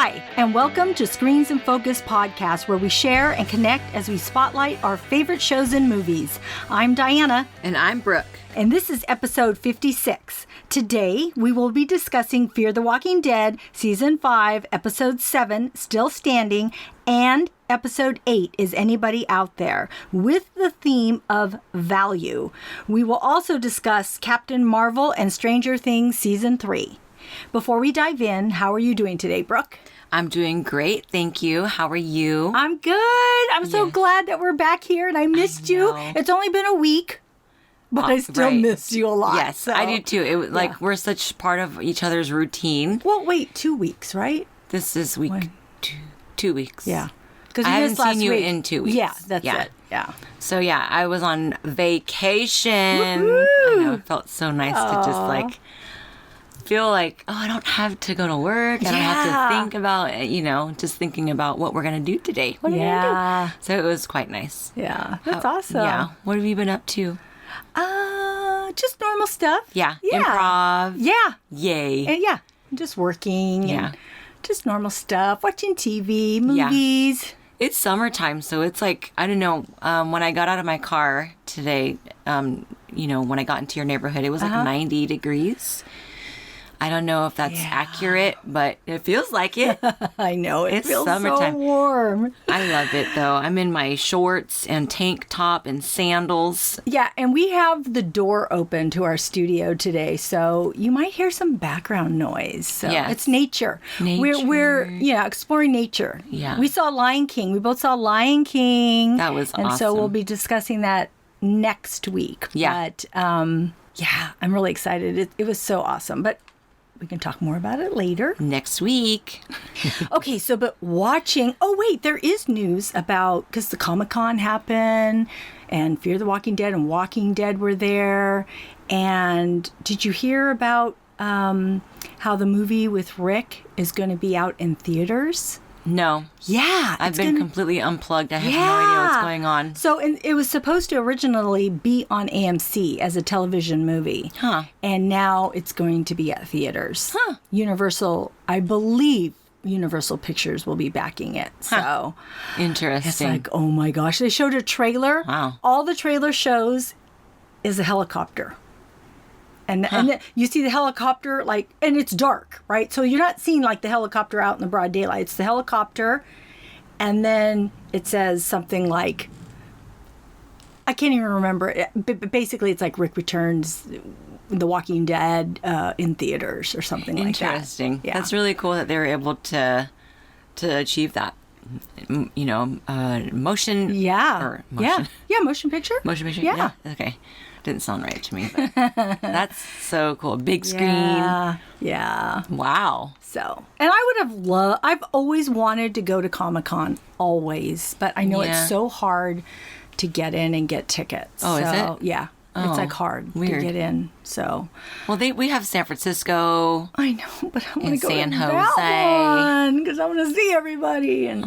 Hi, and welcome to Screens in Focus podcast, where we share and connect as we spotlight our favorite shows and movies. I'm Diana. And I'm Brooke. And this is episode 56. Today, we will be discussing Fear the Walking Dead, Season 5, Episode 7, Still Standing, and Episode 8, Is Anybody Out There, with the theme of value. We will also discuss Captain Marvel and Stranger Things Season 3. Before we dive in, how are you doing today, Brooke? I'm doing great, thank you. How are you? I'm good. I'm so glad that we're back here, and I missed you. It's only been a week, but I still miss you a lot. Yes, so. I do too. It was like we're such part of each other's routine. Well, wait, 2 weeks, right? This is week 2 weeks. Yeah. I haven't seen you in 2 weeks. Yeah, that's it. Yeah. So yeah, I was on vacation. Woo-hoo! I know, it felt so nice to just like feel like, I don't have to go to work. I don't have to think about, just thinking about what we're going to do today. What are we going to do? So it was quite nice. Yeah, that's awesome. Yeah. What have you been up to? Just normal stuff. Yeah. Improv. Yeah. Yay. And just working. Yeah. And just normal stuff. Watching TV, movies. Yeah. It's summertime, so it's like, I don't know, when I got out of my car today, when I got into your neighborhood, it was like 90 degrees. I don't know if that's accurate, but it feels like it. I know. It feels summertime. So warm. I love it, though. I'm in my shorts and tank top and sandals. Yeah, and we have the door open to our studio today, so you might hear some background noise. So it's nature. We're exploring nature. Yeah. We saw Lion King. We both saw Lion King. That was awesome. And so we'll be discussing that next week. Yeah. But, I'm really excited. It was so awesome. But we can talk more about it later. Next week. Okay, but watching... Oh, wait, there is news about... Because the Comic-Con happened, and Fear the Walking Dead and Walking Dead were there. And did you hear about how the movie with Rick is going to be out in theaters? No. Yeah. I've been completely unplugged. I have no idea what's going on. So it was supposed to originally be on AMC as a television movie. Huh. And now it's going to be at theaters. Huh. I believe Universal Pictures will be backing it. So Interesting. it's like, oh my gosh. They showed a trailer. Wow. All the trailer shows is a helicopter. And then you see the helicopter, and it's dark, right? So you're not seeing, the helicopter out in the broad daylight. It's the helicopter, and then it says something like, I can't even remember. But basically, it's like Rick Returns, The Walking Dead in theaters or something like that. Interesting. Yeah. That's really cool that they were able to achieve that. Motion. Yeah. Or motion. Yeah, motion picture. Motion picture? Yeah. Okay. Didn't sound right to me, but that's so cool. Big screen. Yeah. Wow. So, and I would have I've always wanted to go to Comic-Con, always, but I know it's so hard to get in and get tickets. Oh, is it? Yeah. It's hard to get in. So, well, we have San Francisco. I know, but I want to go San to Jose. that one because I want to see everybody. And you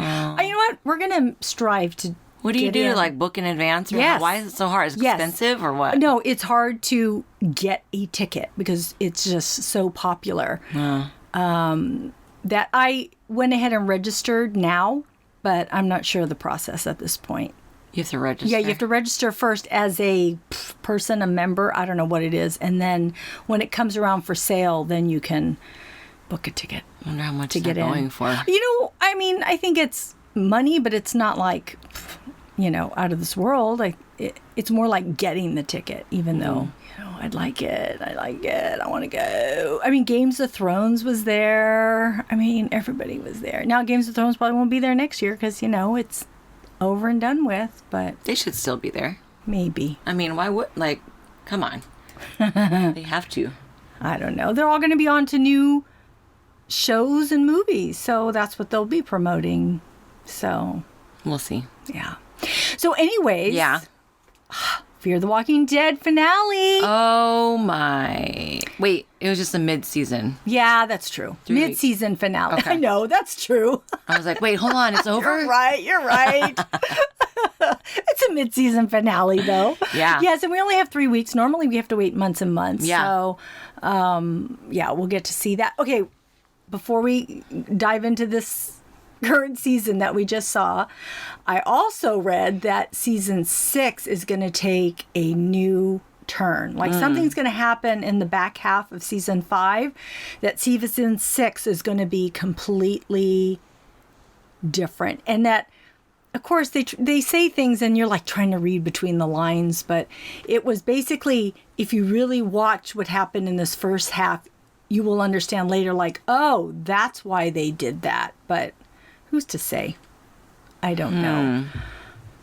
know what? We're gonna strive to. What do you do to book in advance? Or why is it so hard? Is it expensive or what? No, it's hard to get a ticket because it's just so popular. That I went ahead and registered now, but I'm not sure of the process at this point. You have to register? Yeah, you have to register first as a person, a member. I don't know what it is. And then when it comes around for sale, then you can book a ticket. I wonder how much to they're get going in. for. I think it's money, but it's not out of this world. It's more like getting the ticket, even though, I'd like it. I want to go. Games of Thrones was there. Everybody was there. Now, Games of Thrones probably won't be there next year because, it's over and done with, but... They should still be there. Maybe. Why would, come on. They have to. I don't know. They're all going to be on to new shows and movies, so that's what they'll be promoting. So... We'll see. Yeah. So anyways... Yeah. Fear the Walking Dead finale. Oh my. Wait, it was just a mid-season. Yeah, that's true. Mid-season finale. Okay. I know, that's true. I was like, wait, hold on, it's over? You're right. It's a mid-season finale, though. Yeah. Yes, and we only have 3 weeks. Normally, we have to wait months and months. Yeah. So, we'll get to see that. Okay, before we dive into this current season that we just saw, I also read that season 6 is going to take a new turn. Like something's going to happen in the back half of season 5 that season 6 is going to be completely different. And that, of course, they say things and you're like trying to read between the lines, but it was basically, if you really watch what happened in this first half, you will understand later, like, oh, that's why they did that. But who's to say? I don't know.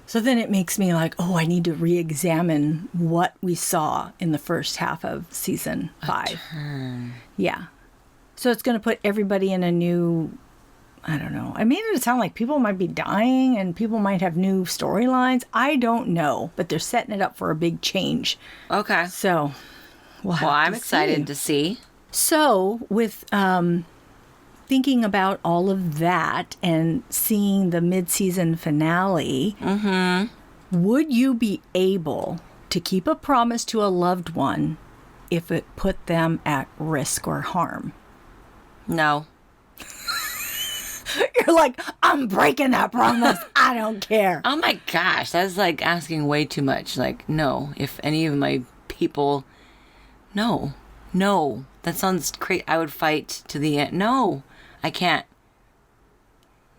So then it makes me like, oh, I need to re-examine what we saw in the first half of season 5. Yeah. So it's going to put everybody in a new, I don't know. I made it sound like people might be dying and people might have new storylines. I don't know, but they're setting it up for a big change. Okay. So, I'm excited to see. So with thinking about all of that and seeing the mid-season finale, would you be able to keep a promise to a loved one if it put them at risk or harm? No. You're like, I'm breaking that promise. I don't care. Oh my gosh, that's like asking way too much. Like, no, if any of my people, no, that sounds crazy. I would fight to the end. No, I can't.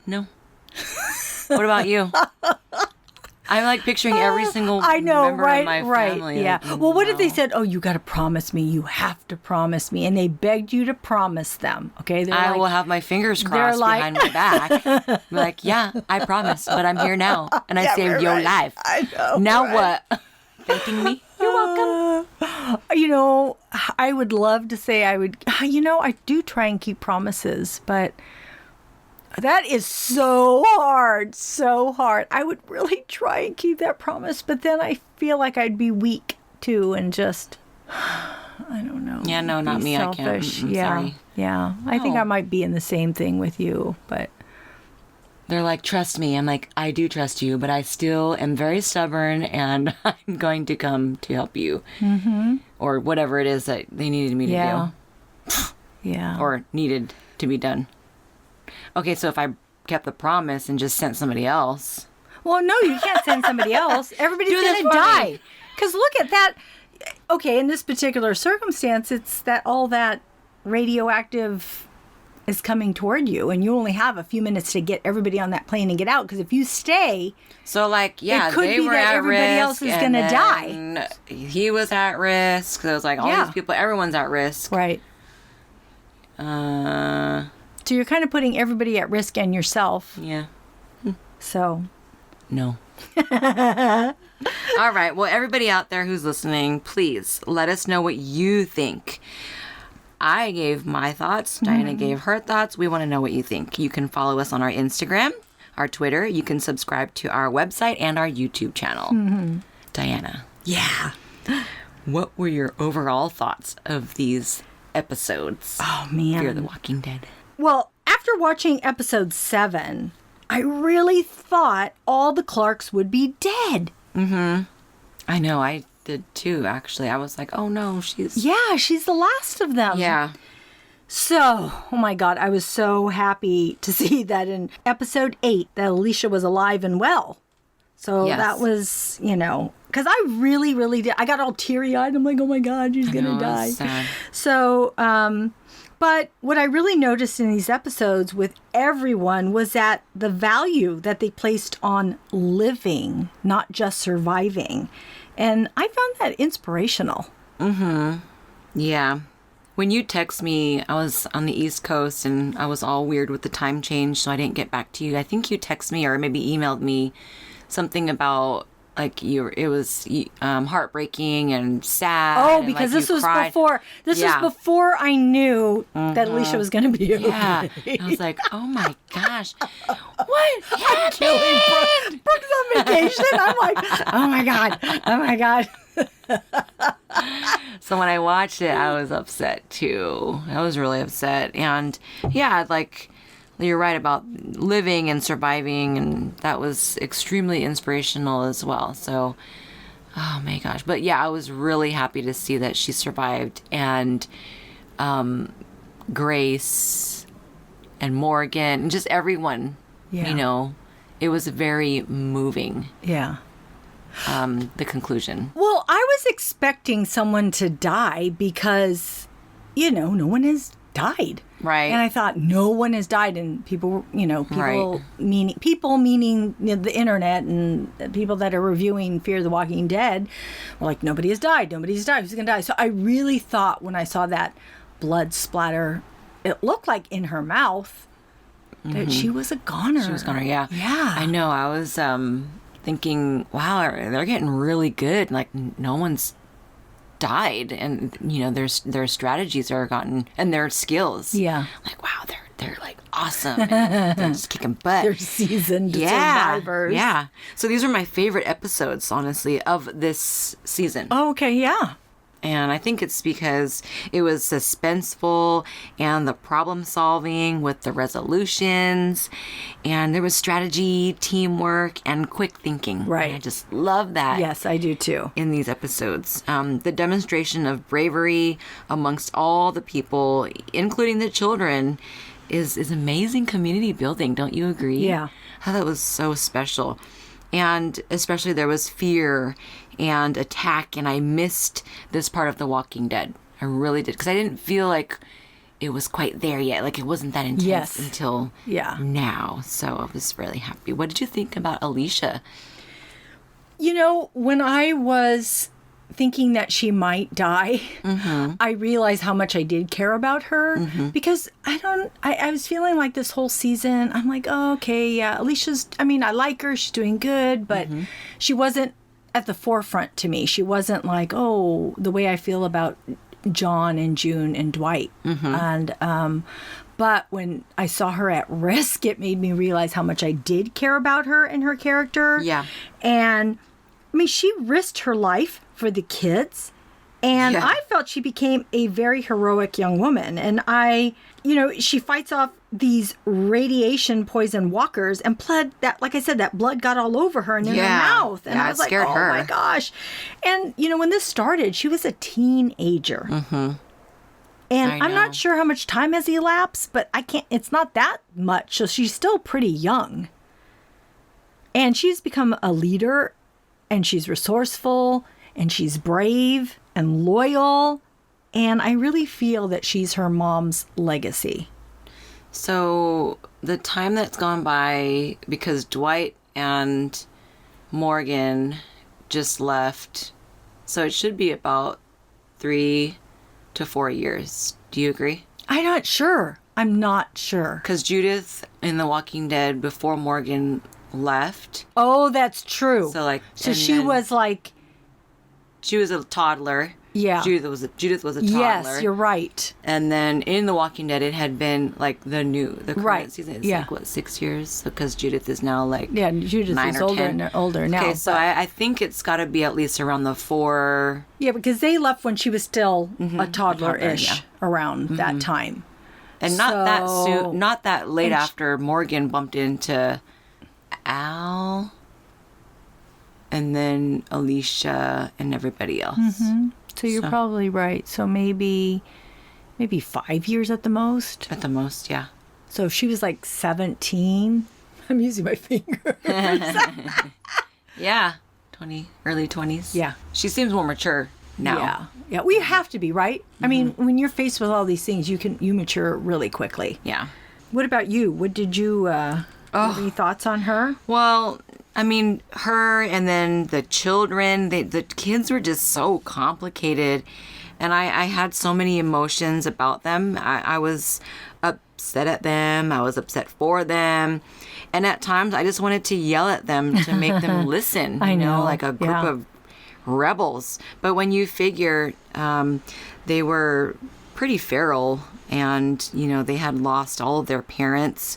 No. What about you? I'm like picturing every single member of my family. Yeah. Like, well, what if they said, oh, you got to promise me. You have to promise me. And they begged you to promise them. Okay. I will have my fingers crossed behind my back. Be like, yeah, I promise, but I'm here now. And I saved your life. I know. Now what? Thanking me? You're welcome. I would love to say I do try and keep promises, but that is so hard. I would really try and keep that promise, but then I feel like I'd be weak too and just, I don't know. Yeah, no, not me. Selfish. I can't. Sorry. Yeah. I think I might be in the same thing with you, but. They're like, trust me. I'm like, I do trust you, but I still am very stubborn and I'm going to come to help you. Mm-hmm. Or whatever it is that they needed me to do. Yeah. Or needed to be done. Okay, so if I kept the promise and just sent somebody else. Well, no, you can't send somebody else. Everybody's going to die. Because look at that. Okay, in this particular circumstance, it's that all that radioactive is coming toward you, and you only have a few minutes to get everybody on that plane and get out. Because if you stay, so like, yeah, it could they be were that at everybody risk, else is going to die. He was at risk. So it was like all these people, everyone's at risk. Right. So you're kind of putting everybody at risk and yourself. Yeah. So. No. All right. Well, everybody out there who's listening, please let us know what you think. I gave my thoughts. Diana gave her thoughts. We want to know what you think. You can follow us on our Instagram, our Twitter. You can subscribe to our website and our YouTube channel. Diana. Yeah. What were your overall thoughts of these episodes? Oh, man. Fear the Walking Dead. Well, after watching episode 7, I really thought all the Clarks would be dead. I know. I did too, actually. I was like, oh no, she's the last of them. Yeah. So, oh my God, I was so happy to see that in episode 8 that Alicia was alive and well. So that was, because I really, really did. I got all teary-eyed. I'm like, oh my God, she's going to die. Sad. So, but what I really noticed in these episodes with everyone was that the value that they placed on living, not just surviving. And I found that inspirational. Yeah. When you text me, I was on the East Coast and I was all weird with the time change, so I didn't get back to you. I think you texted me or maybe emailed me something about like it was heartbreaking and sad. Oh, because this was before. This was before I knew that Alicia was going to be okay. Yeah, I was like, oh my gosh, what I'm killing Brooke. Brooke's on vacation. I'm like, oh my god. So when I watched it, I was upset too. I was really upset, and yeah, like. You're right about living and surviving, and that was extremely inspirational as well. So, oh my gosh. But yeah, I was really happy to see that she survived. And Grace, and Morgan and just everyone. Yeah. You know, it was very moving. Yeah. The conclusion. Well, I was expecting someone to die because, no one has died. Right. And I thought no one has died, and people, Right. meaning the internet and people that are reviewing Fear the Walking Dead were like, nobody has died. Who's going to die? So I really thought when I saw that blood splatter, it looked like in her mouth that she was a goner. She was goner, yeah. Yeah. I know. I was thinking, wow, they're getting really good. Like, no one's died, and their strategies are gotten, and their skills. Yeah. Like, wow, they're like awesome. And they're just kicking butt. They're seasoned survivors. Yeah. So these are my favorite episodes, honestly, of this season. Oh, okay, yeah. And I think it's because it was suspenseful and the problem solving with the resolutions, and there was strategy, teamwork, and quick thinking. Right. And I just love that. Yes, I do too. In these episodes, the demonstration of bravery amongst all the people, including the children, is amazing community building. Don't you agree? Yeah. I thought that was so special. And especially there was fear and attack, and I missed this part of The Walking Dead. I really did, because I didn't feel like it was quite there yet. Like, it wasn't that intense until now. So I was really happy. What did you think about Alicia? When I was thinking that she might die, I realized how much I did care about her, because I was feeling like this whole season, I'm like, oh, okay, yeah, Alicia's, I like her, she's doing good, but she wasn't at the forefront to me. She wasn't like, oh, the way I feel about John and June and Dwight. And, but when I saw her at risk, it made me realize how much I did care about her and her character. Yeah. And she risked her life for the kids. And I felt she became a very heroic young woman. And she fights off these radiation poison walkers and blood that, like I said, that blood got all over her and in her mouth. And I was like, oh my gosh. And, when this started, she was a teenager. And I'm not sure how much time has elapsed, but it's not that much. So she's still pretty young. And she's become a leader, and she's resourceful, and she's brave and loyal. And I really feel that she's her mom's legacy. So the time that's gone by, because Dwight and Morgan just left, so it should be about 3 to 4 years. Do you agree? I'm not sure. Because Judith in The Walking Dead, before Morgan left. Oh, that's true. So she was like... She was a toddler. Yeah. Judith was a toddler. Yes, you're right. And then in The Walking Dead, it had been like the current season. It's like, what, 6 years? Because Judith is now like Judith 9 is or older 10. and older now. Okay, so I think it's got to be at least around the 4. Yeah, because they left when she was still a toddler-ish around that time. And not that soon, not that late after Morgan bumped into Al and then Alicia and everybody else. So you're probably right. So maybe 5 years at the most. At the most, yeah. So if she was like 17, I'm using my fingers. Yeah, early 20s. Yeah. She seems more mature now. Yeah. We have to be, right? I mean, when you're faced with all these things, you mature really quickly. Yeah. What about you? What did you have any thoughts on her? Well, I mean, her and then the children, the kids were just so complicated. And I had so many emotions about them. I was upset at them. I was upset for them. And at times, I just wanted to yell at them to make them listen. I know. Like a group of rebels. But when you figure they were pretty feral and, they had lost all of their parents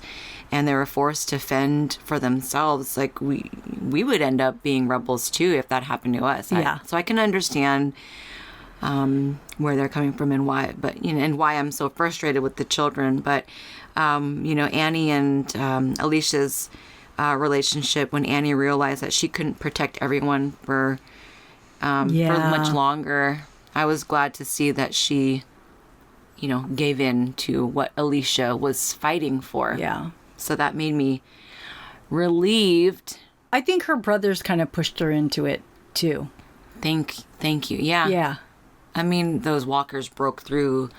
and they were forced to fend for themselves, like we would end up being rebels too if that happened to us. Yeah. So I can understand where they're coming from and why, but and why I'm so frustrated with the children. But Annie and Alicia's relationship, when Annie realized that she couldn't protect everyone for much longer, I was glad to see that she gave in to what Alicia was fighting for. Yeah. So that made me relieved. I think her brothers kind of pushed her into it too. Thank you. Yeah. Yeah. I mean, those walkers broke through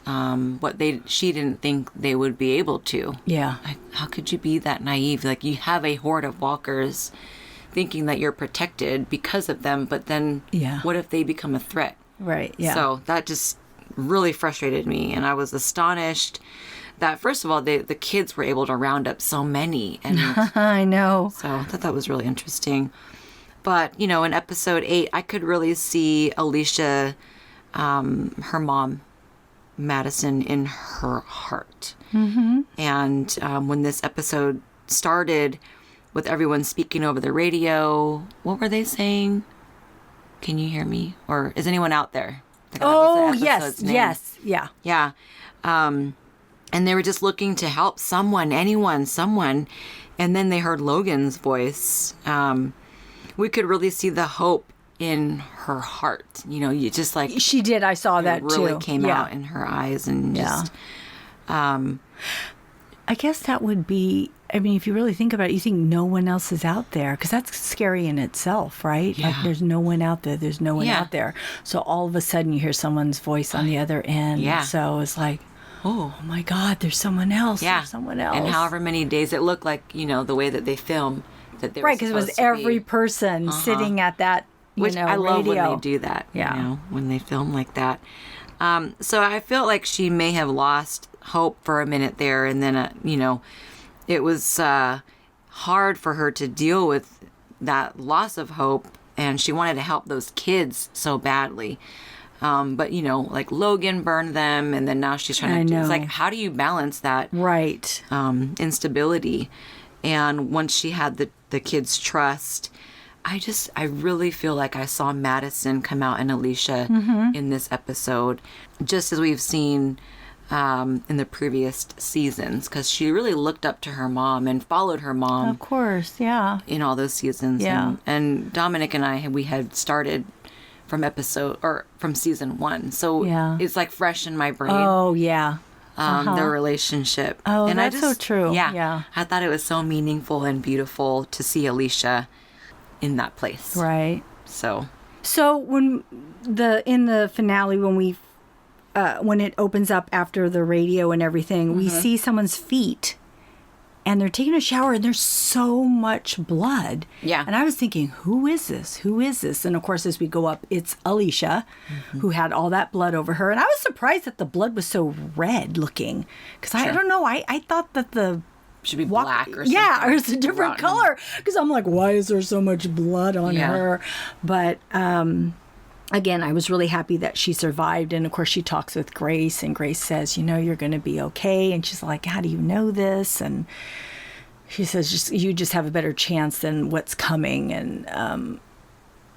what she didn't think they would be able to. Yeah. How could you be that naive? Like, you have a horde of walkers thinking that you're protected because of them, but then what if they become a threat? Right. Yeah. So that just really frustrated me, and I was astonished that, first of all, the kids were able to round up so many. And I know. So I thought that was really interesting. But, in episode 8, I could really see Alicia, her mom, Madison, in her heart. Mm-hmm. And when this episode started with everyone speaking over the radio, what were they saying? Can you hear me? Or is anyone out there? Oh, yes. Yeah. Yeah. And they were just looking to help someone. And then they heard Logan's voice. We could really see the hope in her heart. You just like... She did. I saw that too. It really came out in her eyes, and just... I guess that would be... I mean, if you really think about it, you think no one else is out there, because that's scary in itself, right? Yeah. Like, there's no one out there. There's no one out there. So all of a sudden you hear someone's voice on the other end. Yeah. So it's like, oh my God, there's someone else. Yeah. There's someone else. And however many days it looked like, the way that they film, that they were right, because it was every person sitting at that, Which I love when radio. they do that, Yeah. when they film like that. So I felt like she may have lost hope for a minute there, and then, it was hard for her to deal with that loss of hope, and she wanted to help those kids so badly. But, like Logan burned them, and then now she's trying to... It's like, how do you balance that right instability? And once she had the kids' trust, I really feel like I saw Madison come out in Alicia in this episode, just as we've seen in the previous seasons, because she really looked up to her mom and followed her mom. Of course, yeah. In all those seasons. Yeah. And Dominic and we had started from season 1. So it's like fresh in my brain. Oh, yeah. Their relationship. Oh, and that's so true. Yeah. I thought it was so meaningful and beautiful to see Alicia in that place. Right. So when in the finale, when it opens up after the radio and everything, we see someone's feet, and they're taking a shower, and there's so much blood. Yeah. And I was thinking, who is this? Who is this? And of course, as we go up, it's Alicia, who had all that blood over her. And I was surprised that the blood was so red looking, because I don't know, I thought that the should be black or something. Yeah, or it's a different color, because I'm like, why is there so much blood on her? But again, I was really happy that she survived. And of course, she talks with Grace, and Grace says, you're going to be okay. And she's like, how do you know this? And she says, you just have a better chance than what's coming.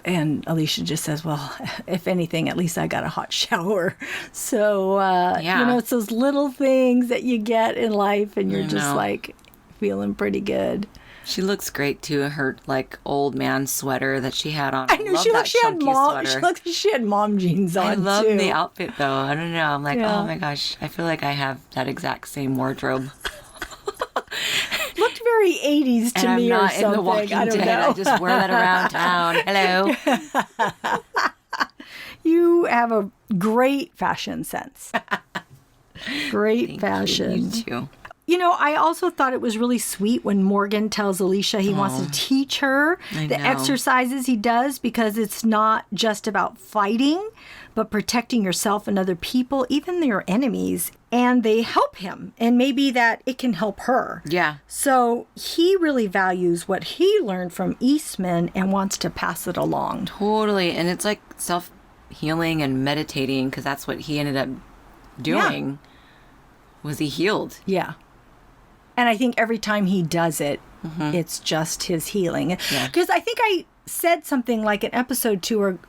And Alicia just says, well, if anything, at least I got a hot shower. So, it's those little things that you get in life, and you're just like feeling pretty good. She looks great too. Her like old man sweater that she had on. I know, she looked like she had mom jeans on. I love the outfit though. I don't know. I'm like, oh my gosh, I feel like I have that exact same wardrobe. Looked very 80s to and me I'm not or something. In the Walking I don't Dead. know. I just wear that around town. Hello. You have a great fashion sense. Great fashion. You too. I also thought it was really sweet when Morgan tells Alicia he wants to teach her the exercises he does, because it's not just about fighting, but protecting yourself and other people, even your enemies. And they help him, and maybe that it can help her. Yeah. So he really values what he learned from Eastman and wants to pass it along. Totally. And it's like self-healing and meditating, because that's what he ended up doing. Was he healed? Yeah. And I think every time he does it, it's just his healing. Because I think I said something like an episode 2 or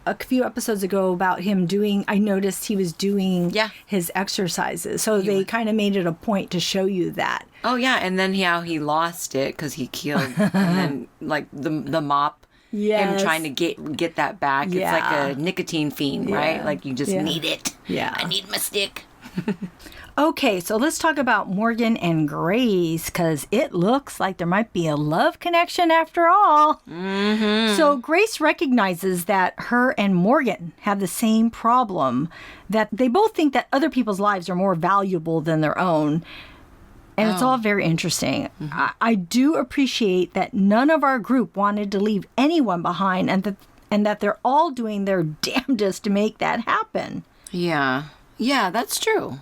a few episodes ago about him I noticed he was doing his exercises. So they kind of made it a point to show you that. Oh, yeah. And then how he lost it because he killed. And then like the mop Yes. him trying to get that back. Yeah. It's like a nicotine fiend, right? Like you just need it. Yeah. I need my stick. Okay, so let's talk about Morgan and Grace, because it looks like there might be a love connection after all. Mm-hmm. So Grace recognizes that her and Morgan have the same problem, that they both think that other people's lives are more valuable than their own. And it's all very interesting. Mm-hmm. I do appreciate that none of our group wanted to leave anyone behind, and that they're all doing their damnedest to make that happen. Yeah. Yeah, that's true.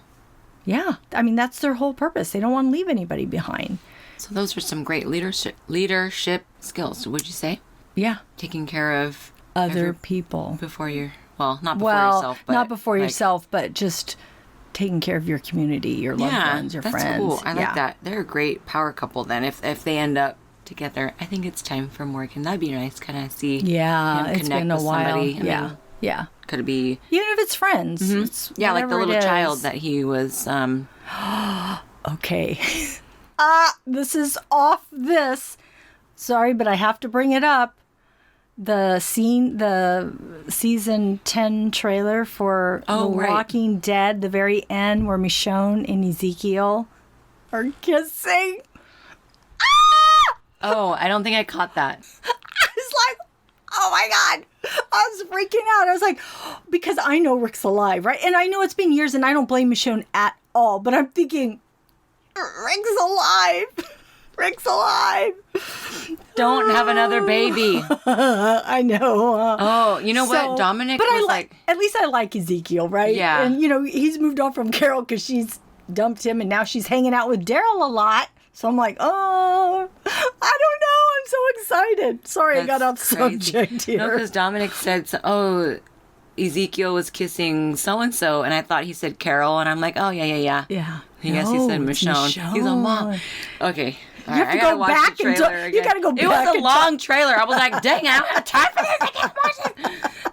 Yeah, I mean, that's their whole purpose. They don't want to leave anybody behind. So those are some great leadership skills, would you say? Yeah. Taking care of Other people. before you're, well, not before yourself, but not before like, yourself, but just taking care of your community, your loved ones, your that's friends. cool. I like that. They're a great power couple then. If they end up together, I think it's time for Morgan. That'd be nice, kind of see Yeah, him it's connect been a with while. somebody. I mean, Yeah. could it be? Even if it's friends. It's Yeah, like the whatever little it child is. that he was. Okay. This is off this. Sorry, but I have to bring it up. The season 10 trailer for The Walking Dead, the very end where Michonne and Ezekiel are kissing. Oh, I don't think I caught that. I was like, oh my God. I was freaking out. I was like, because I know Rick's alive, right? And I know it's been years and I don't blame Michonne at all, but I'm thinking, Rick's alive. Rick's alive. Don't have another baby. I know. Oh, you know what? Dominic but was like... At least I like Ezekiel, right? Yeah. And, he's moved on from Carol because she's dumped him and now she's hanging out with Daryl a lot. So I'm like, oh, I don't know. I'm so excited. Sorry, I got off subject here. No, because Dominic said, Ezekiel was kissing so-and-so, and I thought he said Carol, and I'm like, oh, yeah. Yeah. I guess he said Michonne. He's a mom. Okay. You have to go back and you got to go back. It was a long trailer. I was like, dang, I don't have time for this. I can't watch it.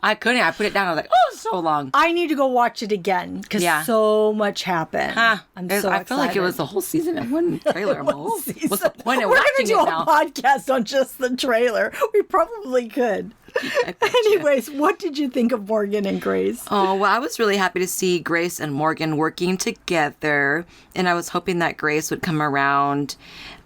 I couldn't. I put it down. I was like, oh, it's so long. I need to go watch it again because so much happened. I'm so excited. I feel like it was the whole season in one trailer. I'm like, what's the point of We're watching gonna do it now? a podcast on just the trailer. We probably could. Anyways, what did you think of Morgan and Grace? Oh, well, I was really happy to see Grace and Morgan working together. And I was hoping that Grace would come around,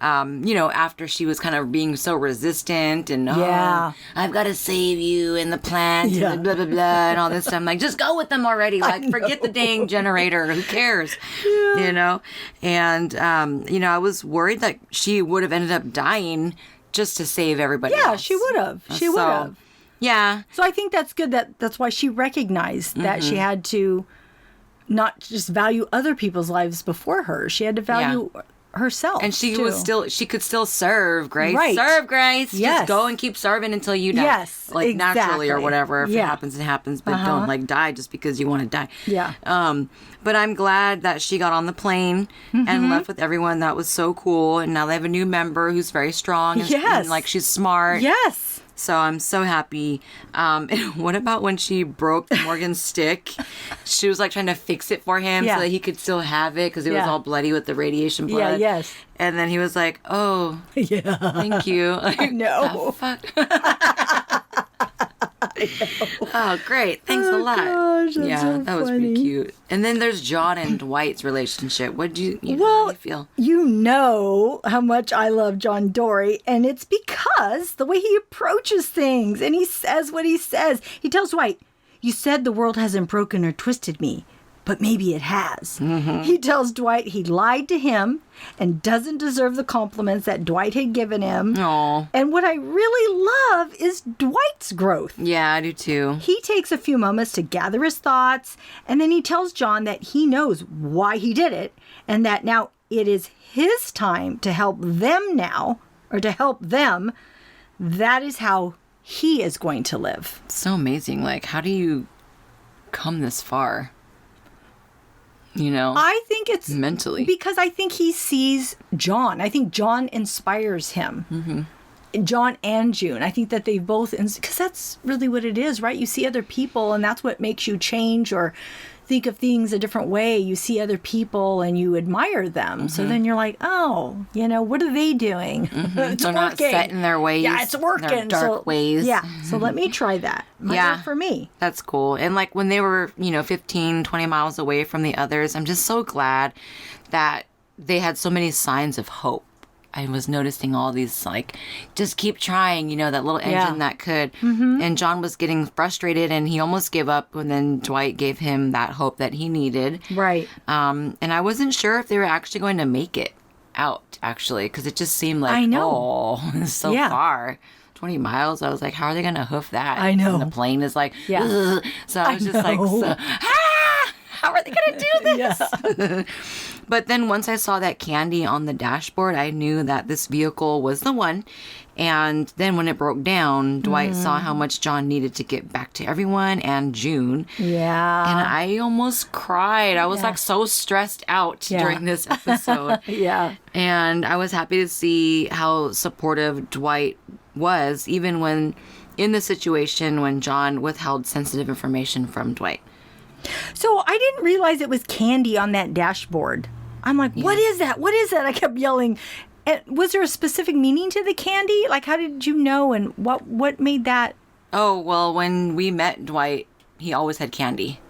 after she was kind of being so resistant and, I've got to save you and the plant and blah, blah, blah, and all this stuff. I'm like, just go with them already. Like, forget the dang generator. Who cares? Yeah. And, I was worried that she would have ended up dying just to save everybody else. Yeah, she would have. She would have. Yeah. So I think that's good. That's why she recognized that she had to not just value other people's lives before her. She had to value herself. And she too. she could still serve Grace. Right. Serve Grace. Yes. Just go and keep serving until you die. Yes. Like naturally or whatever. If it Yeah. happens, it happens. But don't like die just because you want to die. Yeah. But I'm glad that she got on the plane and left with everyone. That was so cool. And now they have a new member who's very strong. And like she's smart. Yes. So I'm so happy. And what about when she broke Morgan's stick? She was like trying to fix it for him so that he could still have it because it was all bloody with the radiation blood. Yeah, yes. And then he was like, oh, thank you. I know. Fuck. Oh, great. Thanks a lot. Gosh, that's so that was pretty cute. And then there's John and Dwight's relationship. What do you, how do you feel? You know how much I love John Dory, and it's because the way he approaches things and he says what he says. He tells Dwight, you said the world hasn't broken or twisted me, but maybe it has. He tells Dwight he lied to him and doesn't deserve the compliments that Dwight had given him. Aww. And what I really love is Dwight's growth. Yeah, I do too. He takes a few moments to gather his thoughts, and then he tells John that he knows why he did it, and that now it is his time to help them now, or to help them. That is how he is going to live. So amazing. Like, how do you come this far? I think it's mentally because I think he sees John. I think John inspires him. John and June. I think that they both, because that's really what it is, right? You see other people, and that's what makes you change or think of things a different way. You see other people and you admire them. So then you're like, oh, what are they doing? It's They're not set in their ways. Yeah, it's working. Their dark ways. Yeah. So let me try that. Might work for me. That's cool. And like when they were, 15, 20 miles away from the others, I'm just so glad that they had so many signs of hope. I was noticing all these, like, just keep trying, that little engine that could. And John was getting frustrated and he almost gave up. And then Dwight gave him that hope that he needed. Right. And I wasn't sure if they were actually going to make it out, actually, because it just seemed like, I know. it's so far. 20 miles. I was like, how are they going to hoof that? I know. And the plane is like, yeah. So I was just like, how are they going to do this? Yeah. But then once I saw that candy on the dashboard, I knew that this vehicle was the one. And then when it broke down, Dwight saw how much John needed to get back to everyone and June. Yeah. And I almost cried. I was like so stressed out during this episode. Yeah. And I was happy to see how supportive Dwight was, even when in the situation when John withheld sensitive information from Dwight. So I didn't realize it was candy on that dashboard. I'm like, what is that? What is that? I kept yelling. And was there a specific meaning to the candy? Like, how did you know? And what made that? Oh, well, when we met Dwight, he always had candy.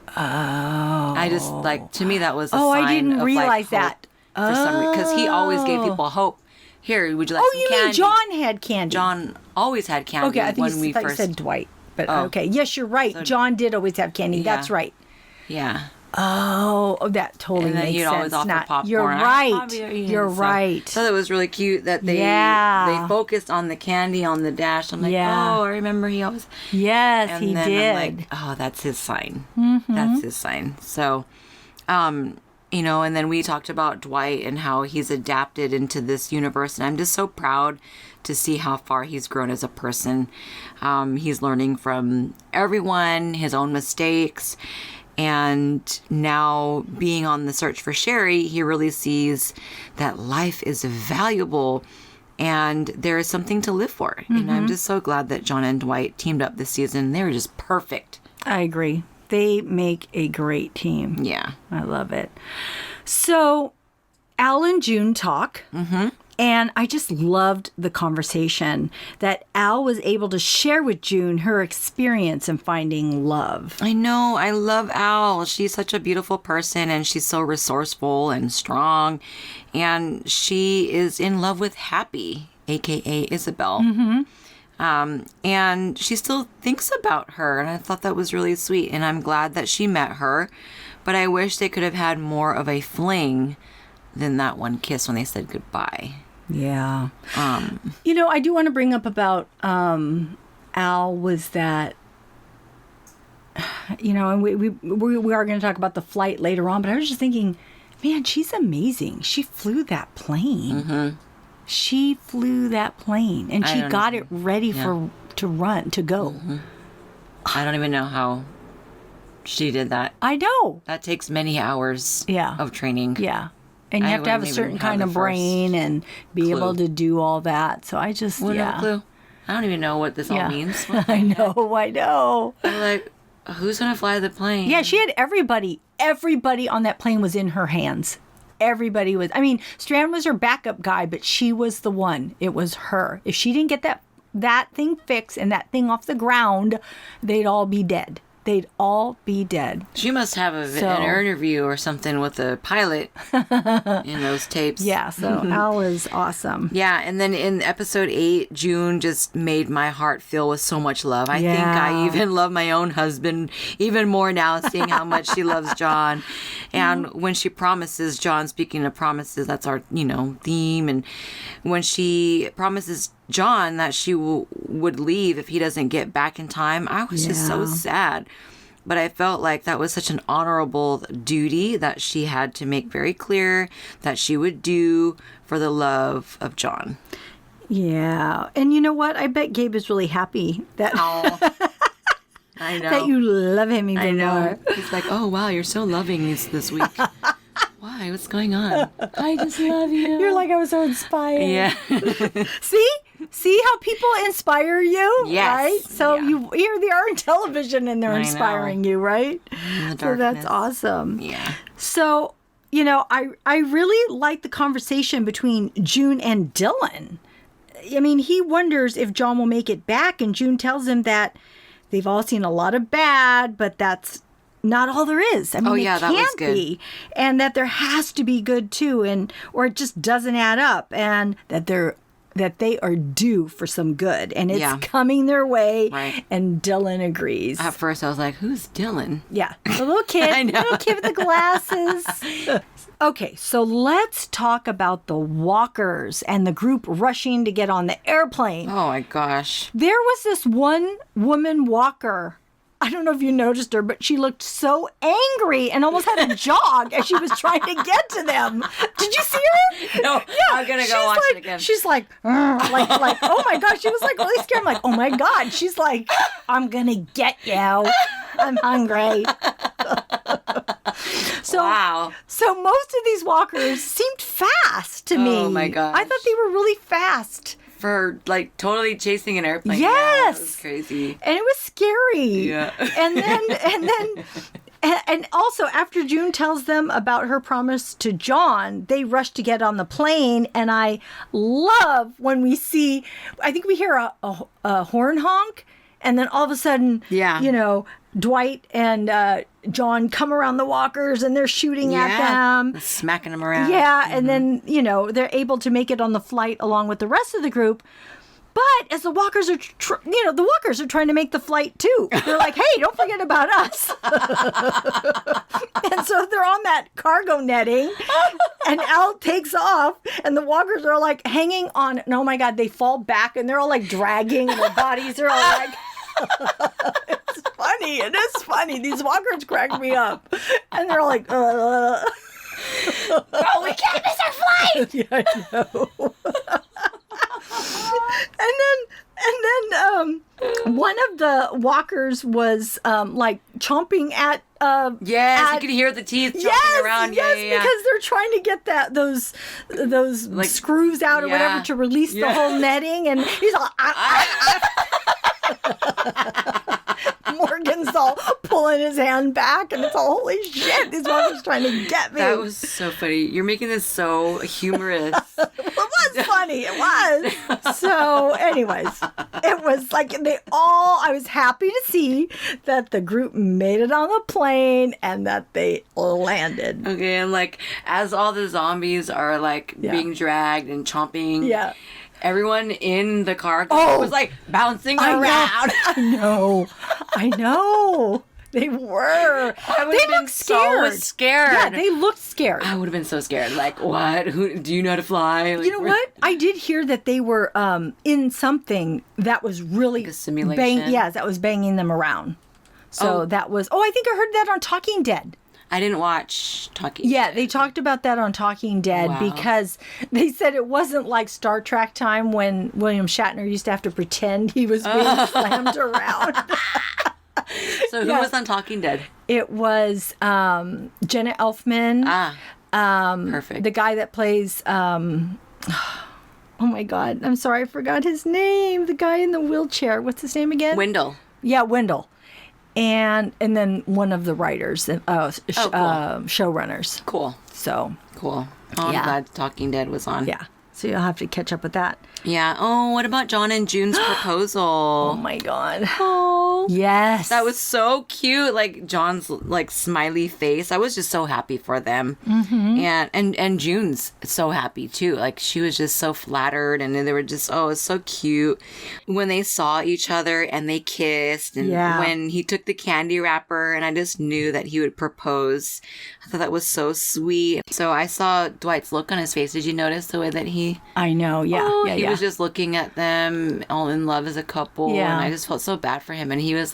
Oh. I just, to me, that was a sign I didn't of, realize that. For some reason, because he always gave people hope. Here, would you like some candy? Oh, you mean John had candy? John always had candy. Okay, I think you said Dwight. But okay, yes, you're right. So, John did always have candy. Yeah. That's right. Yeah. Oh, that totally and then makes he'd sense. always offer popcorn. You're right. You're right. So that was really cute that they focused on the candy on the dash. I'm like, I remember he always. Yes, and he then did. I'm like, oh, that's his sign. Mm-hmm. That's his sign. So, and then we talked about Dwight and how he's adapted into this universe, and I'm just so proud to see how far he's grown as a person. He's learning from everyone, his own mistakes. And now being on the search for Sherry, he really sees that life is valuable and there is something to live for. Mm-hmm. And I'm just so glad that John and Dwight teamed up this season. They were just perfect. I agree. They make a great team. Yeah. I love it. So Al and June talk. Mm-hmm. And I just loved the conversation that Al was able to share with June her experience in finding love. I know. I love Al. She's such a beautiful person and she's so resourceful and strong. And she is in love with Happy, a.k.a. Isabel. Mm-hmm. And she still thinks about her. And I thought that was really sweet. And I'm glad that she met her. But I wish they could have had more of a fling than that one kiss when they said goodbye. Yeah. I do want to bring up about Al was that, and we are going to talk about the flight later on, but I was just thinking, man, she's amazing. She flew that plane. Mm-hmm. She flew that plane, and she got it ready to go. Mm-hmm. I don't even know how she did that. I know. That takes many hours of training. Yeah. And you have to have a certain kind of brain and be able to do all that. So I just, no clue. I don't even know what this all means. I know. I'm like, who's going to fly the plane? Yeah, she had everybody. Everybody on that plane was in her hands. Everybody was. I mean, Strand was her backup guy, but she was the one. It was her. If she didn't get that thing fixed and that thing off the ground, they'd all be dead. They'd all be dead. She must have an interview or something with a pilot in those tapes. Yeah, so Al is awesome. Yeah, and then in episode 8, June just made my heart fill with so much love. I think I even love my own husband even more now, seeing how much she loves John. And when she promises John, speaking of promises, that's our, theme. And when she promises John that she would leave if he doesn't get back in time, I was just so sad. But I felt like that was such an honorable duty that she had to make very clear that she would do for the love of John. Yeah. And you know what? I bet Gabe is really happy that I know. that you love him even more. He's like, oh, wow, you're so loving this week. Why? What's going on? I just love you. You're like, I was so inspired. Yeah. See? See how people inspire you? Yes. Right? So Yeah. here they are on television and they're I inspiring you, right? In the So that's darkness. awesome. Yeah. So, I really like the conversation between June and Dylan. I mean, he wonders if John will make it back, and June tells him that they've all seen a lot of bad, but that's not all there is. I mean, it that can't was good. be, and that there has to be good too, or it just doesn't add up, and that they are due for some good, and it's coming their way. Right. And Dylan agrees. At first, I was like, "Who's Dylan?" Yeah, the little kid, I know. little kid with the glasses. Okay, so let's talk about the walkers and the group rushing to get on the airplane. Oh my gosh. There was this one woman walker. I don't know if you noticed her, but she looked so angry and almost had a jog as she was trying to get to them. Did you see her? No, Yeah, I'm gonna go watch it again. She's like, oh my gosh. She was like really scared. I'm like, oh my God. She's like, I'm gonna get you. I'm hungry. Wow. So most of these walkers seemed fast to me. Oh my gosh. I thought they were really fast. For like totally chasing an airplane. Yes. Yeah, that was crazy. And it was scary. Yeah. And also after June tells them about her promise to John, they rush to get on the plane. And I love when we see, I think we hear a horn honk, and then all of a sudden, Dwight and John come around the walkers and they're shooting at them. Smacking them around. Yeah, and then, they're able to make it on the flight along with the rest of the group. But as the walkers are, the walkers are trying to make the flight too. They're like, hey, don't forget about us. And so they're on that cargo netting, and Al takes off, and the walkers are like hanging on. And oh my God, they fall back, and they're all like dragging, and their bodies are all like... It's funny. It is funny. These walkers crack me up. And they're all like, Oh, we can't miss our flight! Yeah, I know. and then one of the walkers was like chomping at Yes, you could hear the teeth chomping around. Yes, Yeah. because they're trying to get those like, screws out or whatever to release the whole netting, and he's all Morgan's all pulling his hand back, and it's all, holy shit, these walkers trying to get me. That was so funny. You're making this so humorous. It was funny. It was. So, anyways, it was like I was happy to see that the group made it on the plane and that they landed. Okay, and like, as all the zombies are like being dragged and chomping. Yeah. Everyone in the car was like bouncing around. I know. They were. They looked scared. So scared. Yeah, they looked scared. I would have been so scared. Like, what? Who? Do you know how to fly? Like, you know what? I did hear that they were in something that was really like a simulation. that was banging them around. So that was. Oh, I think I heard that on Talking Dead. I didn't watch Talking Yeah, Dead. they talked about that on Talking Dead because they said it wasn't like Star Trek time when William Shatner used to have to pretend he was being slammed around. So who was on Talking Dead? It was Jenna Elfman. Perfect. The guy that plays... oh my God. I'm sorry. I forgot his name. The guy in the wheelchair. What's his name again? Wendell. Yeah, Wendell. And then one of the writers, showrunners. Cool. So. Cool. Oh, I'm glad Talking Dead was on. Yeah. So you'll have to catch up with that. Yeah. Oh, what about John and June's proposal? Oh my God. Oh. Yes. That was so cute. Like John's like smiley face. I was just so happy for them. Mm-hmm. And June's so happy too. Like she was just so flattered, and they were just, it's so cute when they saw each other and they kissed, and when he took the candy wrapper, and I just knew that he would propose. I thought that was so sweet. So I saw Dwight's look on his face. Did you notice the way that he... I know. Yeah. He was just looking at them all in love as a couple. Yeah. And I just felt so bad for him. And he was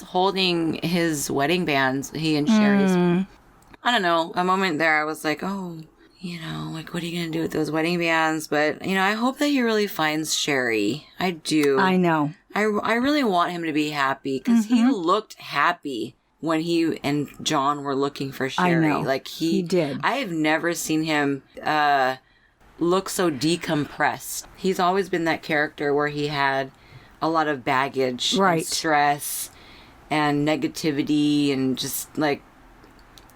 holding his wedding bands, he and Sherry's. I don't know. A moment there I was like, like, what are you going to do with those wedding bands? But, I hope that he really finds Sherry. I do. I know. I really want him to be happy because he looked happy when he and John were looking for Sherry. I know. Like he did. I have never seen him look so decompressed. He's always been that character where he had a lot of baggage, right, and stress and negativity, and just like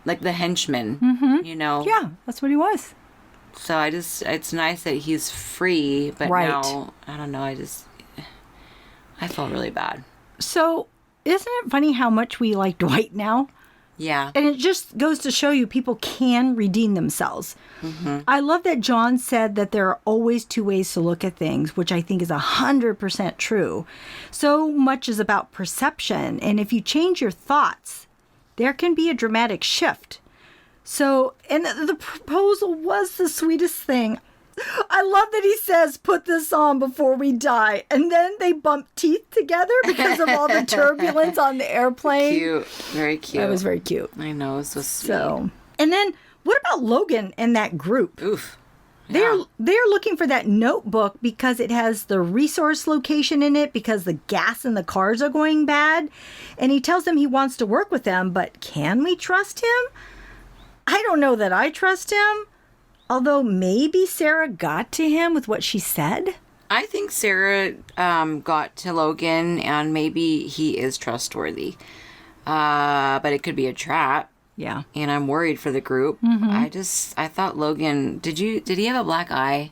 the henchman, you know? Yeah, that's what he was. So it's nice that he's free, but right. now, I don't know, I felt really bad. So, isn't it funny how much we like Dwight now? Yeah. And it just goes to show you people can redeem themselves. Mm-hmm. I love that John said that there are always two ways to look at things, which I think is 100% true. So much is about perception. And if you change your thoughts, there can be a dramatic shift. So, and the proposal was the sweetest thing. I love that he says, put this on before we die. And then they bump teeth together because of all the turbulence on the airplane. Cute. Very cute. That was very cute. I know. It was so sweet. So, and then what about Logan and that group? Oof. Yeah. They're looking for that notebook because it has the resource location in it because the gas in the cars are going bad. And he tells them he wants to work with them, but can we trust him? I don't know that I trust him. Although maybe Sarah got to him with what she said. I think Sarah got to Logan, and maybe he is trustworthy. But it could be a trap. Yeah. And I'm worried for the group. Mm-hmm. I thought Logan, did he have a black eye?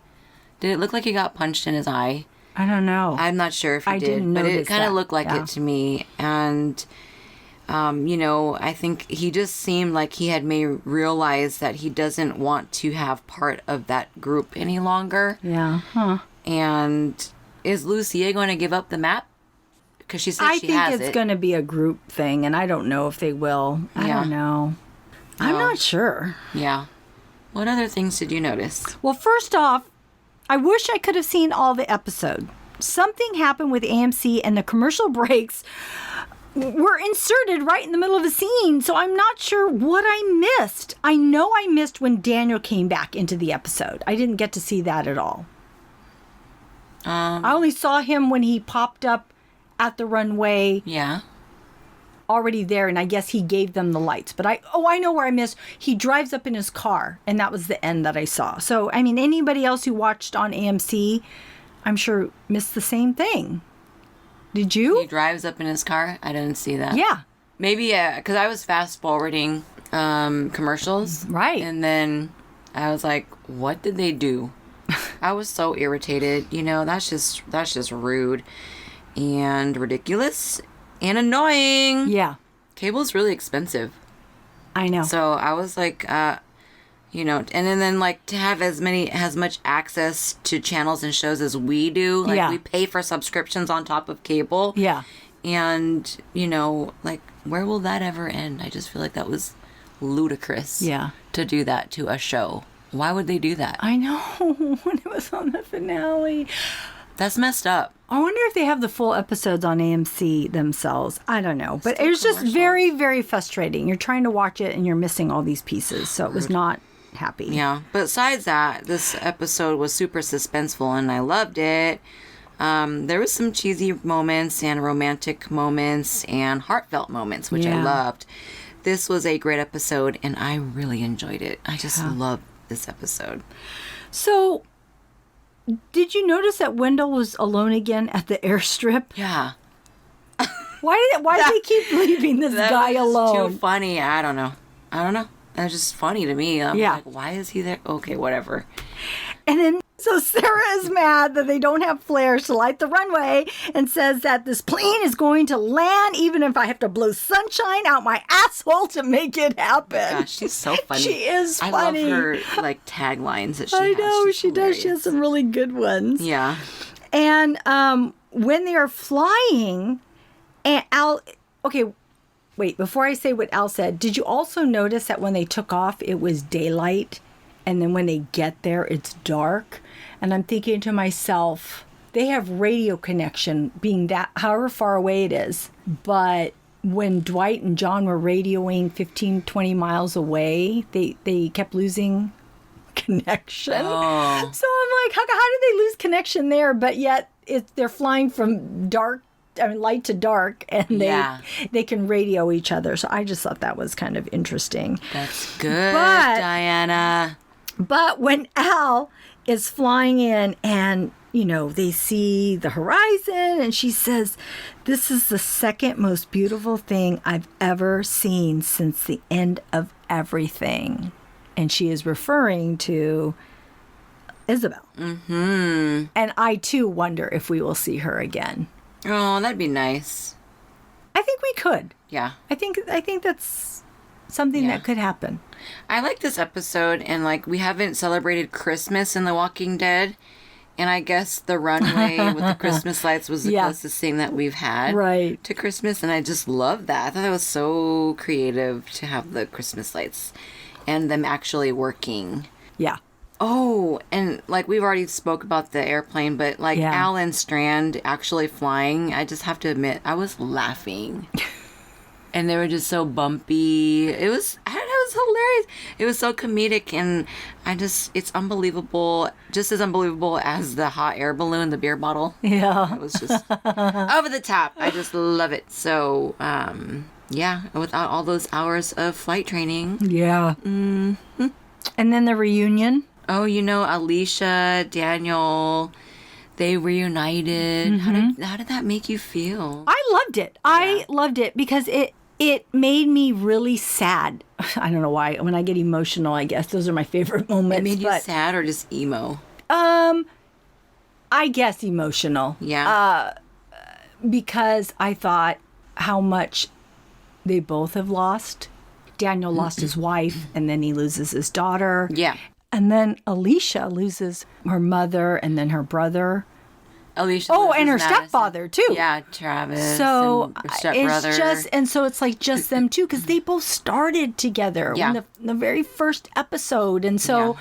Did it look like he got punched in his eye? I don't know. I'm not sure if he did, but it kind of looked like it to me. And you know, I think he just seemed like he had may realize that he doesn't want to have part of that group any longer. Yeah. Huh. And is Lucia going to give up the map? Because she said she has it. I think it's going to be a group thing, and I don't know if they will. I don't know. I'm not sure. Yeah. What other things did you notice? Well, first off, I wish I could have seen all the episode. Something happened with AMC, and the commercial breaks were inserted right in the middle of a scene, so I'm not sure what I missed. I know I missed when Daniel came back into the episode. I didn't get to see that at all. I only saw him when he popped up at the runway. Yeah. Already there, and I guess he gave them the lights. But I know where I missed. He drives up in his car, and that was the end that I saw. So, I mean, anybody else who watched on AMC, I'm sure missed the same thing. Did you? He drives up in his car? I didn't see that. Yeah. Maybe, because I was fast forwarding commercials. Right. And then I was like, what did they do? I was so irritated. You know, that's just rude and ridiculous and annoying. Yeah. Cable's really expensive. I know. So I was like, you know, and then like to have as much access to channels and shows as we do. Like we pay for subscriptions on top of cable. Yeah. And, you know, like where will that ever end? I just feel like that was ludicrous. Yeah. To do that to a show. Why would they do that? I know. When it was on the finale. That's messed up. I wonder if they have the full episodes on AMC themselves. I don't know. But it was just very, very frustrating. You're trying to watch it and you're missing all these pieces. So it was not happy. Yeah. Besides that, this episode was super suspenseful and I loved it. There was some cheesy moments and romantic moments and heartfelt moments, which I loved. This was a great episode and I really enjoyed it. I just loved this episode. So, did you notice that Wendell was alone again at the airstrip? Yeah. Why did they keep leaving this guy alone? Too funny. I don't know. It was just funny to me. I'm like, why is he there? Okay, whatever. And then, so Sarah is mad that they don't have flares to light the runway and says that this plane is going to land even if I have to blow sunshine out my asshole to make it happen. Oh gosh, she's so funny. She is funny. I love her like taglines that she has. I know, She's she hilarious. does. She has some really good ones. Yeah. And when they are flying, and Al, okay, wait, before I say what Al said, did you also notice that when they took off, it was daylight? And then when they get there, it's dark. And I'm thinking to myself, they have radio connection being that, however far away it is. But when Dwight and John were radioing 15, 20 miles away, they kept losing connection. Oh. So I'm like, how did they lose connection there? But yet they're flying from light to dark, and they can radio each other. So I just thought that was kind of interesting. That's good, Diana. But when Al is flying in and, they see the horizon and she says, "This is the second most beautiful thing I've ever seen since the end of everything." And she is referring to Isabel. Mm-hmm. And I, too, wonder if we will see her again. Oh, that'd be nice. I think we could. Yeah. I think that's something that could happen. I like this episode, and we haven't celebrated Christmas in The Walking Dead, and I guess the runway with the Christmas lights was the closest thing that we've had to Christmas, and I just love that. I thought that was so creative to have the Christmas lights and them actually working. Yeah. Oh, and we've already spoke about the airplane, but Al and Strand actually flying, I just have to admit, I was laughing. And they were just so bumpy. It was hilarious. It was so comedic, and it's unbelievable. Just as unbelievable as the hot air balloon, the beer bottle. Yeah. It was just over the top. I just love it. So, without all those hours of flight training. Yeah. Mm-hmm. And then the reunion. Oh, Alicia, Daniel, they reunited. Mm-hmm. How did that make you feel? I loved it. I loved it because it made me really sad. I don't know why. When I get emotional, I guess those are my favorite moments. It made you sad or just emo? I guess emotional. Yeah. Because I thought how much they both have lost. Daniel lost his wife, and then he loses his daughter. Yeah. And then Alicia loses her mother and then her brother. Alicia. And her stepfather too. Yeah, Travis. So and her stepbrother. It's just them two because they both started together in the very first episode, and so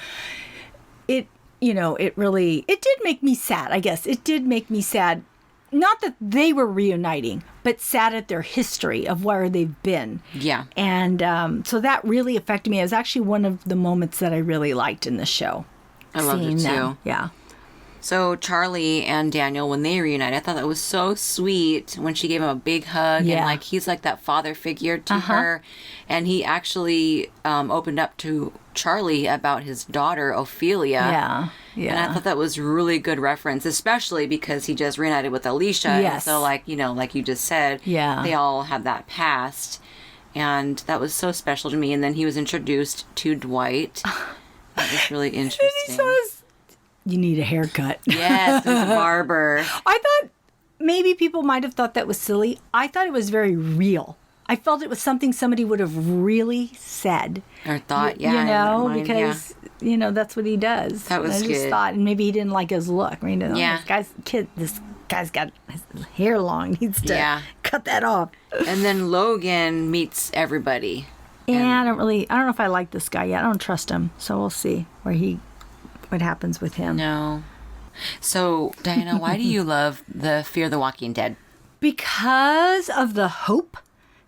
it did make me sad. I guess it did make me sad. Not that they were reuniting, but sad at their history of where they've been. Yeah. And so that really affected me. It was actually one of the moments that I really liked in the show. I loved it too. Them. Yeah. So Charlie and Daniel, when they reunited, I thought that was so sweet when she gave him a big hug. Yeah. And he's like that father figure to her. And he actually opened up to Charlie about his daughter, Ophelia. Yeah. Yeah. And I thought that was really good reference, especially because he just reunited with Alicia. Yes. And so like you just said, they all have that past. And that was so special to me. And then he was introduced to Dwight. That was really interesting. And he says, "You need a haircut." Yes, there's a barber. I thought maybe people might have thought that was silly. I thought it was very real. I felt it was something somebody would have really said. Or thought, because, that's what he does. That was good. I just thought, and maybe he didn't like his look. I mean, this guy's got his hair long. He needs to cut that off. And then Logan meets everybody. And I don't know if I like this guy yet. I don't trust him. So we'll see what happens with him. No. So, Diana, why do you love the Fear the Walking Dead? Because of the hope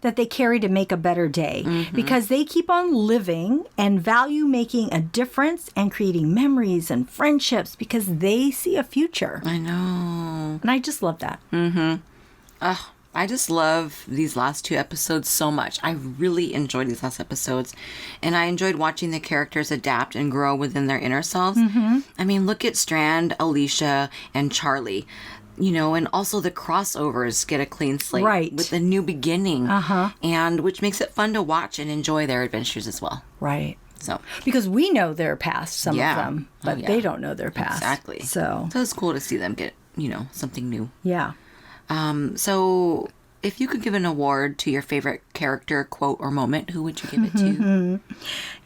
that they carry to make a better day. Mm-hmm. Because they keep on living and value making a difference and creating memories and friendships because they see a future. I know. And I just love that. Mm-hmm. I just love these last two episodes so much. I really enjoyed these last episodes. And I enjoyed watching the characters adapt and grow within their inner selves. Mm-hmm. I mean, look at Strand, Alicia, and Charlie. And also the crossovers get a clean slate with a new beginning. And which makes it fun to watch and enjoy their adventures as well. Right. So because we know their past, some of them, but they don't know their past. Exactly. So it's cool to see them get, something new. Yeah. So if you could give an award to your favorite character, quote, or moment, who would you give it to?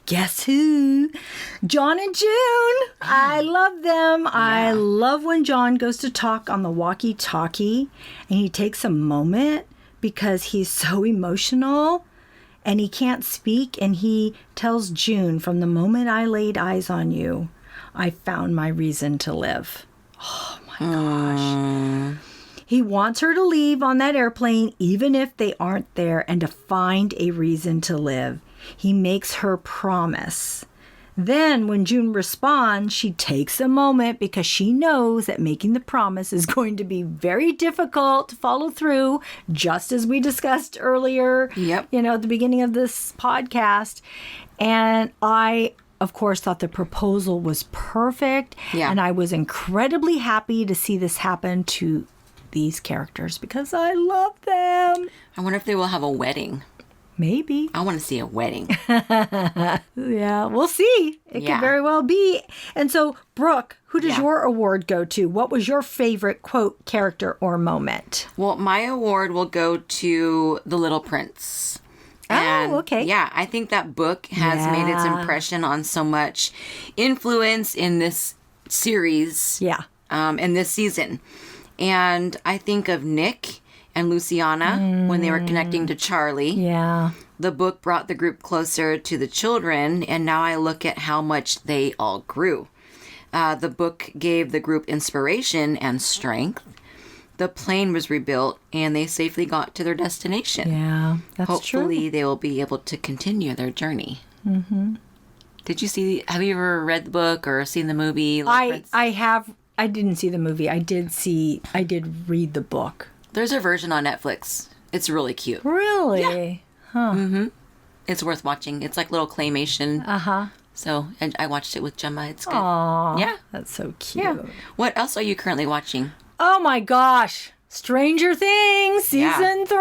Guess who? John and June. I love them. Yeah. I love when John goes to talk on the walkie-talkie and he takes a moment because he's so emotional and he can't speak, and he tells June, "From the moment I laid eyes on you, I found my reason to live." Oh my gosh. He wants her to leave on that airplane even if they aren't there and to find a reason to live. He makes her promise. Then when June responds, she takes a moment because she knows that making the promise is going to be very difficult to follow through, just as we discussed earlier, at the beginning of this podcast. And I of course, thought the proposal was perfect. Yeah. And I was incredibly happy to see this happen to these characters because I love them. I wonder if they will have a wedding. Maybe. I want to see a wedding. Yeah, we'll see. It could very well be. And so, Brooke, who does your award go to? What was your favorite quote, character, or moment? Well, my award will go to The Little Prince. Oh, okay. Yeah, I think that book has made its impression on so much influence in this series. Yeah. In this season. And I think of Nick and Luciana when they were connecting to Charlie. Yeah. The book brought the group closer to the children, and now I look at how much they all grew. The book gave the group inspiration and strength. The plane was rebuilt, and they safely got to their destination. Yeah, that's true. Hopefully, they will be able to continue their journey. Mm-hmm. Have you ever read the book or seen the movie? I have. I didn't see the movie. I did read the book. There's a version on Netflix. It's really cute. Really? Yeah. Huh. Mm-hmm. It's worth watching. It's like little claymation. Uh-huh. So, and I watched it with Gemma. It's good. Aww. Yeah. That's so cute. Yeah. What else are you currently watching? Oh my gosh. Stranger Things, season 3.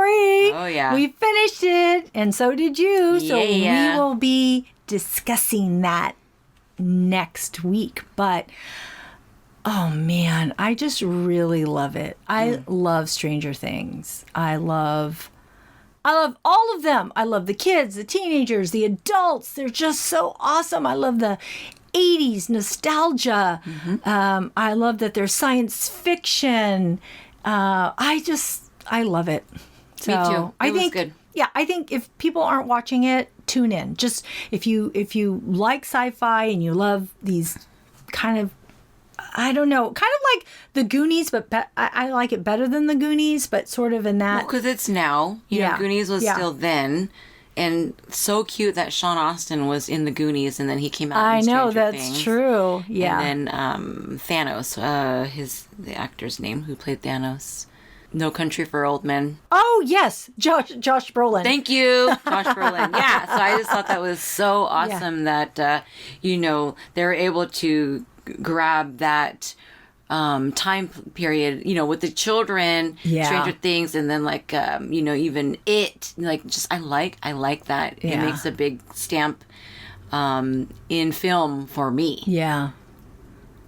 Oh, yeah. We finished it, and so did you. So Yeah. we will be discussing that next week. But, oh man, I just really love it. I love Stranger Things. I love all of them. I love the kids, the teenagers, the adults. They're just so awesome. I love the 80s nostalgia. I love that there's science fiction. I love it. So Me too. It was good. Yeah, I think if people aren't watching it, tune in. Just if you like sci-fi and you love these kind of, I don't know, kind of like the Goonies, but I like it better than the Goonies, but sort of in that. Because it's now. You know, Goonies was still then. And so cute that Sean Astin was in the Goonies, and then he came out in Stranger that's Things. true. Yeah. And then Thanos, the actor's name who played Thanos. No Country for Old Men. Oh, yes. Josh Brolin. Thank you, Josh Brolin. Yeah, so I just thought that was so awesome that, they were able to grab that time period, with the children, Stranger Things, and then even it, I like that. Yeah. It makes a big stamp in film for me. Yeah.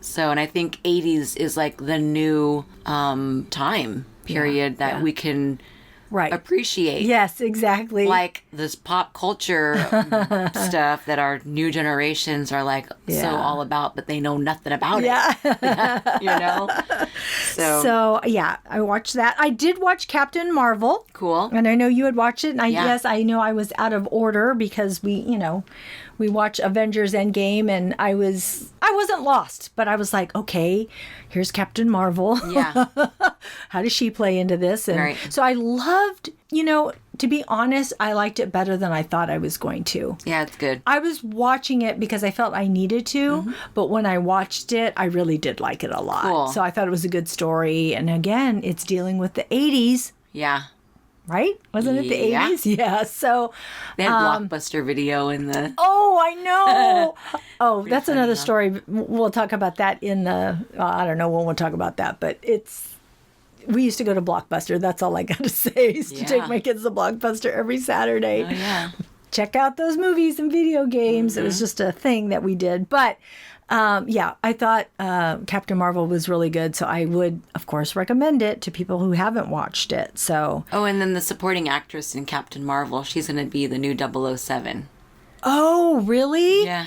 So, and I think 80s is like the new time period that we can appreciate. Yes, exactly. Like this pop culture stuff that our new generations are so all about, but they know nothing about it. So yeah, I watched that. I did watch Captain Marvel. Cool. And I know you had watched it. And yes, I know I was out of order because we watched Avengers Endgame, and I wasn't lost, but I was like, okay, here's Captain Marvel. Yeah. How does she play into this? And so I loved, to be honest, I liked it better than I thought I was going to. Yeah, it's good. I was watching it because I felt I needed to, but when I watched it, I really did like it a lot. Cool. So I thought it was a good story. And again, it's dealing with the 80s. Yeah. Right? Wasn't it the 80s? Yeah. So they had Blockbuster Video in the. Oh, I know. Oh, that's another story. We'll talk about that in the. I don't know when we'll talk about that, but we used to go to Blockbuster. That's all I got to say. I used to take my kids to Blockbuster every Saturday. Oh, yeah. Check out those movies and video games. It was just a thing that we did. But I thought Captain Marvel was really good. So I would, of course, recommend it to people who haven't watched it. So. Oh, and then the supporting actress in Captain Marvel, she's going to be the new 007. Oh, really? Yeah.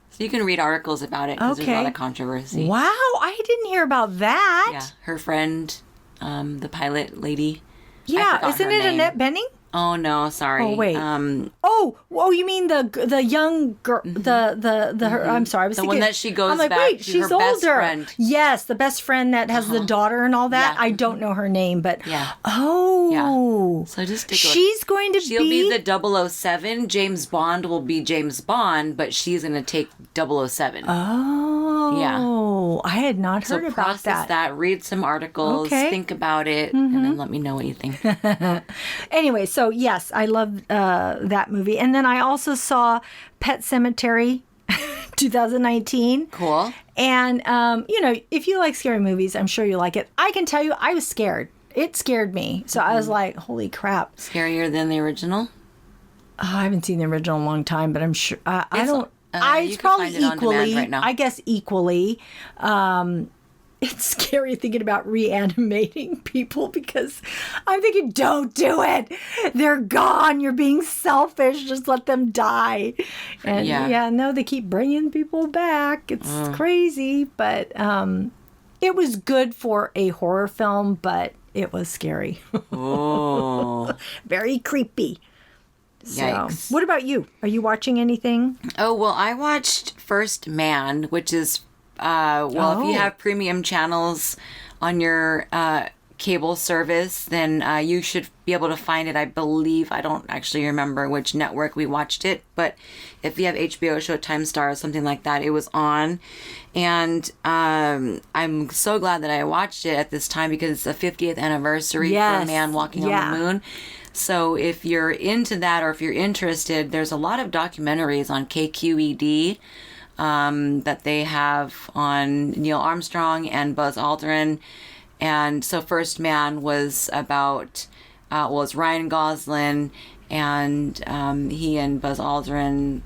So you can read articles about it because there's a lot of controversy. Wow, I didn't hear about that. Yeah, her friend, the pilot lady. Yeah, isn't it Annette Bening? Oh no, sorry. Oh wait. You mean the young girl? Her, I'm sorry, I was the thinking, one that she goes I'm like, back wait, to she's her older. best friend. Yes, the best friend that has the daughter and all that. Yeah. I don't know her name, but yeah. Oh, yeah. So just take a look. She's going to She'll be the 007. James Bond will be James Bond, but she's going to take 007. Oh, yeah. I had not heard so about process that. Read some articles, think about it, and then let me know what you think. Anyway, so yes, I love that movie, and then I also saw Pet Cemetery. 2019. Cool. And, if you like scary movies, I'm sure you like it. I can tell you, I was scared. It scared me. So I was like, holy crap. Scarier than the original? Oh, I haven't seen the original in a long time, but I'm sure it's you can probably find it on equally. demand right now. I guess equally. It's scary thinking about reanimating people because I'm thinking, don't do it. They're gone. You're being selfish. Just let them die. And no, they keep bringing people back. It's crazy, but it was good for a horror film, but it was scary. Oh, very creepy. Yikes. So, what about you? Are you watching anything? Oh, well, I watched First Man, which is, if you have premium channels on your cable service, then you should be able to find it. I believe, I don't actually remember which network we watched it, but if you have HBO, Showtime, Star, something like that, it was on. And I'm so glad that I watched it at this time because it's the 50th anniversary for a man walking on the moon. So if you're into that or if you're interested, there's a lot of documentaries on KQED that they have on Neil Armstrong and Buzz Aldrin. And so First Man was about, it's Ryan Gosling and he and Buzz Aldrin,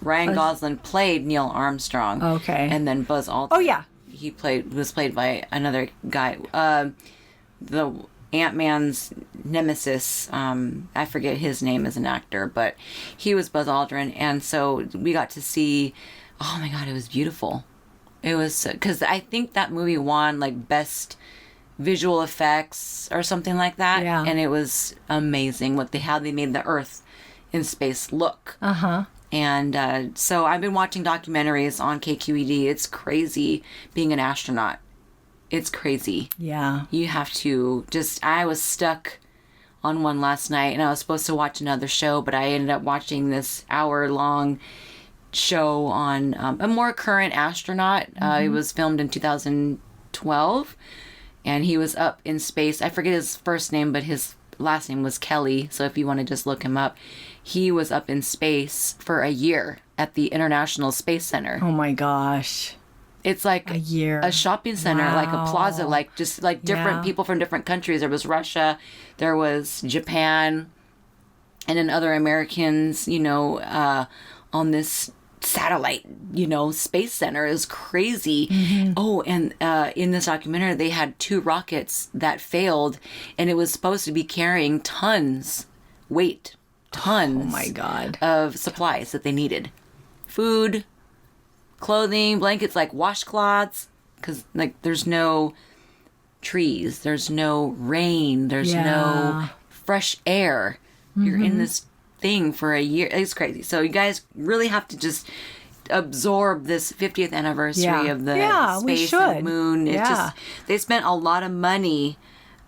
Ryan Gosling played Neil Armstrong. Okay. And then Buzz Aldrin. He was played by another guy. The Ant-Man's nemesis, I forget his name as an actor, but he was Buzz Aldrin, and so we got to see, oh my god, it was beautiful. It was, because I think that movie won like best visual effects or something like that, and it was amazing how they made the Earth in space look. And so I've been watching documentaries on KQED. It's crazy being an astronaut. It's crazy. Yeah. You have to I was stuck on one last night and I was supposed to watch another show, but I ended up watching this hour-long show on a more current astronaut. It was filmed in 2012 and he was up in space. I forget his first name, but his last name was Kelly. So if you want to just look him up, he was up in space for a year at the International Space Center. Oh my gosh. It's like a year, a shopping center, like a plaza, like just like different people from different countries. There was Russia, there was Japan, and then other Americans, on this satellite, space center. Is crazy. Oh, and in this documentary, they had 2 rockets that failed, and it was supposed to be carrying tons oh my god, of supplies that they needed. Food, clothing, blankets, like washcloths, because like there's no trees, there's no rain, there's no fresh air. You're in this thing for a year. It's crazy. So you guys really have to just absorb this 50th anniversary of the space and moon. It's just, they spent a lot of money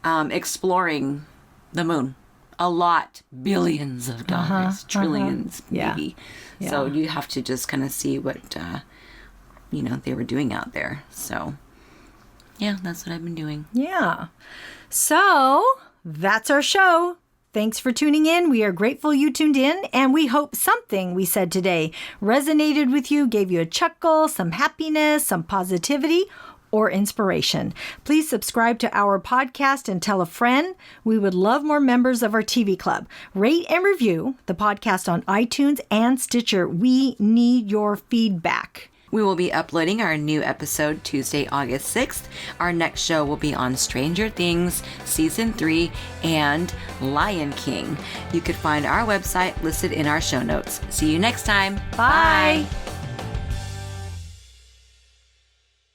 exploring the moon. A lot, billions of dollars, trillions, maybe. So you have to just kind of see what they were doing out there. So that's what I've been doing. Yeah. So that's our show. Thanks for tuning in. We are grateful you tuned in, and we hope something we said today resonated with you, gave you a chuckle, some happiness, some positivity, or inspiration. Please subscribe to our podcast and tell a friend. We would love more members of our TV club. Rate and review the podcast on iTunes and Stitcher. We need your feedback. We will be uploading our new episode Tuesday, August 6th. Our next show will be on Stranger Things Season 3 and Lion King. You could find our website listed in our show notes. See you next time. Bye. Bye.